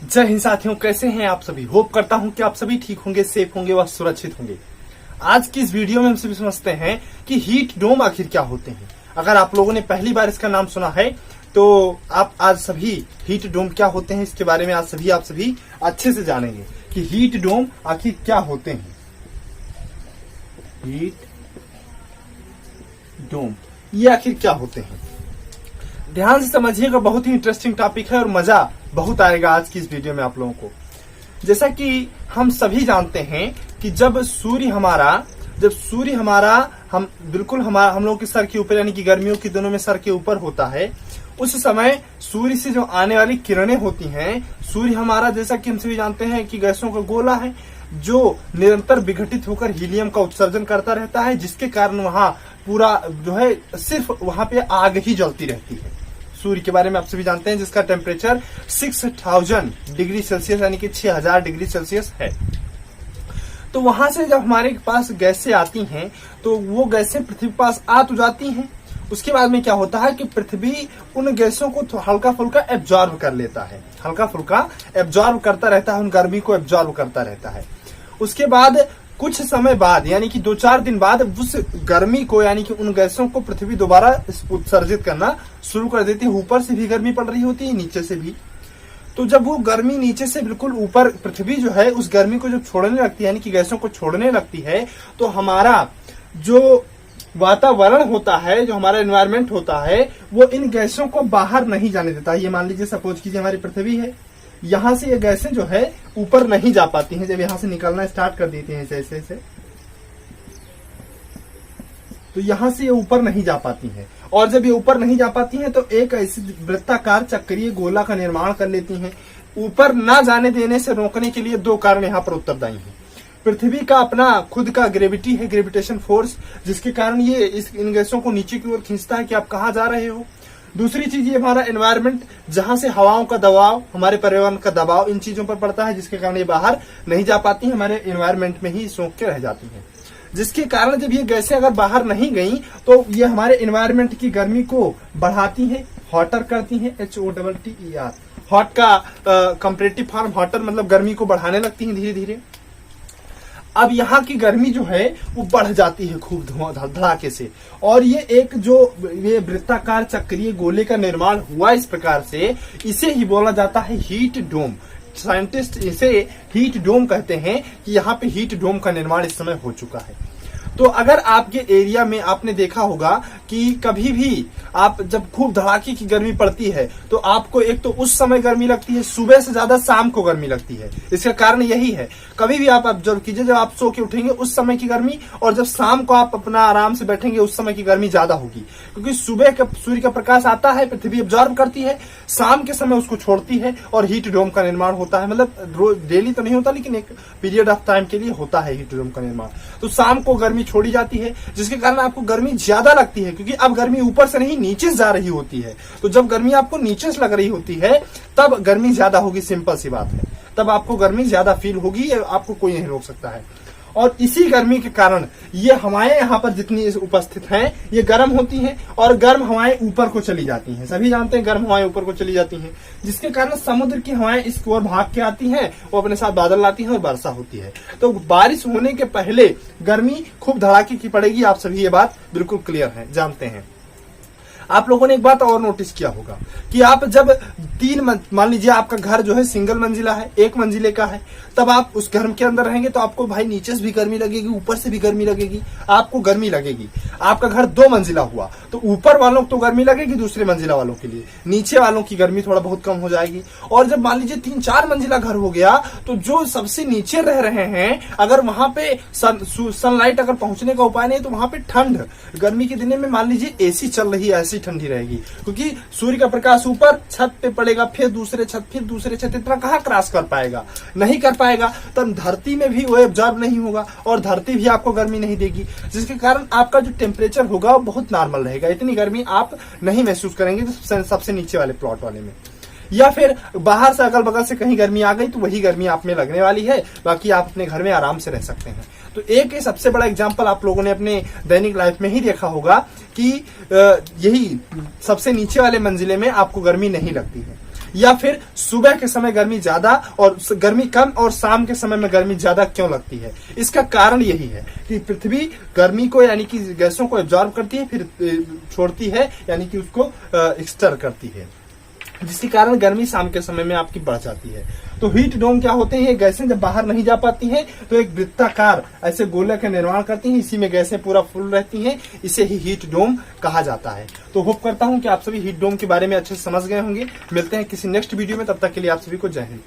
जय हिंद साथियों, कैसे हैं आप सभी। होप करता हूं कि आप सभी ठीक होंगे, सेफ होंगे व सुरक्षित होंगे। आज की इस वीडियो में हम सभी समझते हैं कि हीट डोम आखिर क्या होते हैं। अगर आप लोगों ने पहली बार इसका नाम सुना है तो आप आज सभी हीट डोम क्या होते हैं इसके बारे में आप सभी अच्छे से जानेंगे कि हीट डोम आखिर क्या होते हैं। हीट डोम ये आखिर क्या होते हैं, ध्यान से समझिएगा। बहुत ही इंटरेस्टिंग टॉपिक है और मजा बहुत आएगा आज की इस वीडियो में आप लोगों को। जैसा कि हम सभी जानते हैं कि जब सूर्य हमारा हम लोगों के सर के ऊपर, यानी कि गर्मियों के दिनों में सर के ऊपर होता है, उस समय सूर्य से जो आने वाली किरणें होती हैं, सूर्य हमारा जैसा कि हम सभी जानते हैं कि गैसों का गोला है जो निरंतर विघटित होकर हीलियम का उत्सर्जन करता रहता है, जिसके कारण वहां पूरा जो है सिर्फ वहां पे आग ही जलती रहती है। सूर्य के बारे में आप सभी जानते हैं जिसका टेम्परेचर 6000 डिग्री सेल्सियस यानी कि 6000 डिग्री सेल्सियस है। तो वहां से जब हमारे पास गैसें आती हैं तो वो गैसें पृथ्वी के पास आ तो जाती हैं। उसके बाद में क्या होता है कि पृथ्वी उन गैसों को हल्का फुल्का एब्जॉर्ब कर लेता है, हल्का फुल्का एब्जॉर्ब करता रहता है, उन गर्मी को एब्जॉर्ब करता रहता है। उसके बाद कुछ समय बाद यानी कि 2-4 दिन बाद उस गर्मी को, यानी कि उन गैसों को पृथ्वी दोबारा उत्सर्जित करना शुरू कर देती है। ऊपर से भी गर्मी पड़ रही होती है, नीचे से भी। तो जब वो गर्मी नीचे से बिल्कुल ऊपर पृथ्वी जो है उस गर्मी को जब छोड़ने लगती है, यानी कि गैसों को छोड़ने लगती है, तो हमारा जो वातावरण होता है, जो हमारा एनवायरमेंट होता है, वो इन गैसों को बाहर नहीं जाने देता। ये मान लीजिए, सपोज कीजिए हमारी पृथ्वी है, यहां से ये गैसें जो है ऊपर नहीं जा पाती हैं। जब यहां से निकलना स्टार्ट कर देती हैं ऐसे तो यहां से ये ऊपर नहीं जा पाती हैं, और जब ये ऊपर नहीं जा पाती हैं तो एक ऐसी वृत्ताकार चक्रीय गोला का निर्माण कर लेती हैं। ऊपर ना जाने देने से रोकने के लिए 2 कारण यहाँ पर उत्तरदायी हैं। पृथ्वी का अपना खुद का ग्रेविटी है, ग्रेविटेशन फोर्स, जिसके कारण ये इन गैसों को नीचे की ओर खींचता है कि आप कहाँ जा रहे हो। दूसरी चीज ये हमारा एनवायरनमेंट, जहां से हवाओं का दबाव, हमारे पर्यावरण का दबाव इन चीजों पर पड़ता है, जिसके कारण ये बाहर नहीं जा पाती हैं, हमारे एनवायरनमेंट में ही सोख के रह जाती हैं। जिसके कारण जब ये गैसें अगर बाहर नहीं गई तो ये हमारे एनवायरनमेंट की गर्मी को बढ़ाती हैं, हॉटर करती हैं। HOTTER, हॉट का कंपैरेटिव फॉर्म हॉटर, मतलब गर्मी को बढ़ाने लगती हैं धीरे धीरे। अब यहाँ की गर्मी जो है वो बढ़ जाती है खूब धड़ाके से, और ये वृत्ताकार चक्रीय गोले का निर्माण हुआ इस प्रकार से, इसे ही बोला जाता है हीट डोम। साइंटिस्ट इसे हीट डोम कहते हैं कि यहाँ पे हीट डोम का निर्माण इस समय हो चुका है। तो अगर आपके एरिया में आपने देखा होगा कि कभी भी आप जब खूब धड़ाके की गर्मी पड़ती है तो आपको एक तो उस समय गर्मी लगती है, सुबह से ज्यादा शाम को गर्मी लगती है। इसका कारण यही है, कभी भी आप ऑब्जर्व कीजिए, जब आप सो के उठेंगे उस समय की गर्मी, और जब शाम को आप अपना आराम से बैठेंगे उस समय की गर्मी ज्यादा होगी। क्योंकि सुबह का सूर्य का प्रकाश आता है, पृथ्वी एब्जॉर्ब करती है, शाम के समय उसको छोड़ती है और हीट डोम का निर्माण होता है। मतलब डेली तो नहीं होता, लेकिन एक पीरियड ऑफ टाइम के लिए होता है हीट डोम का निर्माण। तो शाम को गर्मी छोड़ी जाती है, जिसके कारण आपको गर्मी ज्यादा लगती है, क्योंकि अब गर्मी ऊपर से नहीं नीचे से जा रही होती है। तो जब गर्मी आपको नीचे से लग रही होती है तब गर्मी ज्यादा होगी, सिंपल सी बात है। तब आपको गर्मी ज्यादा फील होगी, आपको कोई नहीं रोक सकता है। और इसी गर्मी के कारण ये हवाएं यहाँ पर जितनी उपस्थित हैं ये गर्म होती हैं, और गर्म हवाएं ऊपर को चली जाती हैं। सभी जानते हैं गर्म हवाएं ऊपर को चली जाती हैं, जिसके कारण समुद्र की हवाएं इस ओर भाग के आती हैं, वो अपने साथ बादल लाती हैं और वर्षा होती है। तो बारिश होने के पहले गर्मी खूब धड़ाके की पड़ेगी, आप सभी ये बात बिल्कुल क्लियर है, जानते हैं। आप लोगों ने एक बात और नोटिस किया होगा कि आप जब मान लीजिए आपका घर जो है सिंगल मंजिला है, 1 मंजिले का है, तब आप उस घर के अंदर रहेंगे तो आपको भाई नीचे से भी गर्मी लगेगी, ऊपर से भी गर्मी लगेगी, आपको गर्मी लगेगी। आपका घर 2 मंजिला हुआ तो ऊपर वालों को तो गर्मी लगेगी, दूसरे मंजिला वालों के लिए, नीचे वालों की गर्मी थोड़ा बहुत कम हो जाएगी। और जब मान लीजिए 3-4 मंजिला घर हो गया तो जो सबसे नीचे रह रहे हैं, अगर वहां पे सनलाइट अगर पहुंचने का उपाय नहीं तो वहां पे ठंड, गर्मी के दिन में मान लीजिए एसी चल रही है, ऐसी ठंडी रहेगी, क्योंकि सूर्य का प्रकाश ऊपर छत पे पड़ेगा, फिर दूसरे छत, इतना कहाँ क्रॉस कर पाएगा, नहीं कर पाएगा। तब धरती में भी वो एब्जॉर्ब नहीं होगा और धरती भी आपको गर्मी नहीं देगी, जिसके कारण आपका जो टेम्परेचर होगा वो बहुत नॉर्मल रहेगा। इतनी गर्मी आप नहीं महसूस करेंगे सबसे नीचे वाले प्लॉट वाले में। या फिर बाहर से अगल बगल से कहीं गर्मी आ गई तो वही गर्मी आप में लगने वाली है, बाकी आप अपने घर में आराम से रह सकते हैं। तो एक सबसे बड़ा एग्जांपल आप लोगों ने अपने दैनिक लाइफ में ही देखा होगा कि यही सबसे नीचे वाले मंजिले में आपको गर्मी नहीं लगती है। या फिर सुबह के समय गर्मी ज्यादा और गर्मी कम और शाम के समय में गर्मी ज्यादा क्यों लगती है? इसका कारण यही है कि पृथ्वी गर्मी को यानी कि गैसों को एब्जॉर्ब करती है, फिर छोड़ती है यानी कि उसको एक्सटर करती है, जिसके कारण गर्मी शाम के समय में आपकी बढ़ जाती है। तो हीट डोम क्या होते हैं? ये गैसें जब बाहर नहीं जा पाती हैं तो एक वृत्ताकार ऐसे गोले का निर्माण करती हैं, इसी में गैसें पूरा फुल रहती हैं, इसे ही हीट डोम कहा जाता है। तो होप करता हूं कि आप सभी हीट डोम के बारे में अच्छे से समझ गए होंगे। मिलते हैं किसी नेक्स्ट वीडियो में, तब तक के लिए आप सभी को जय हिंद।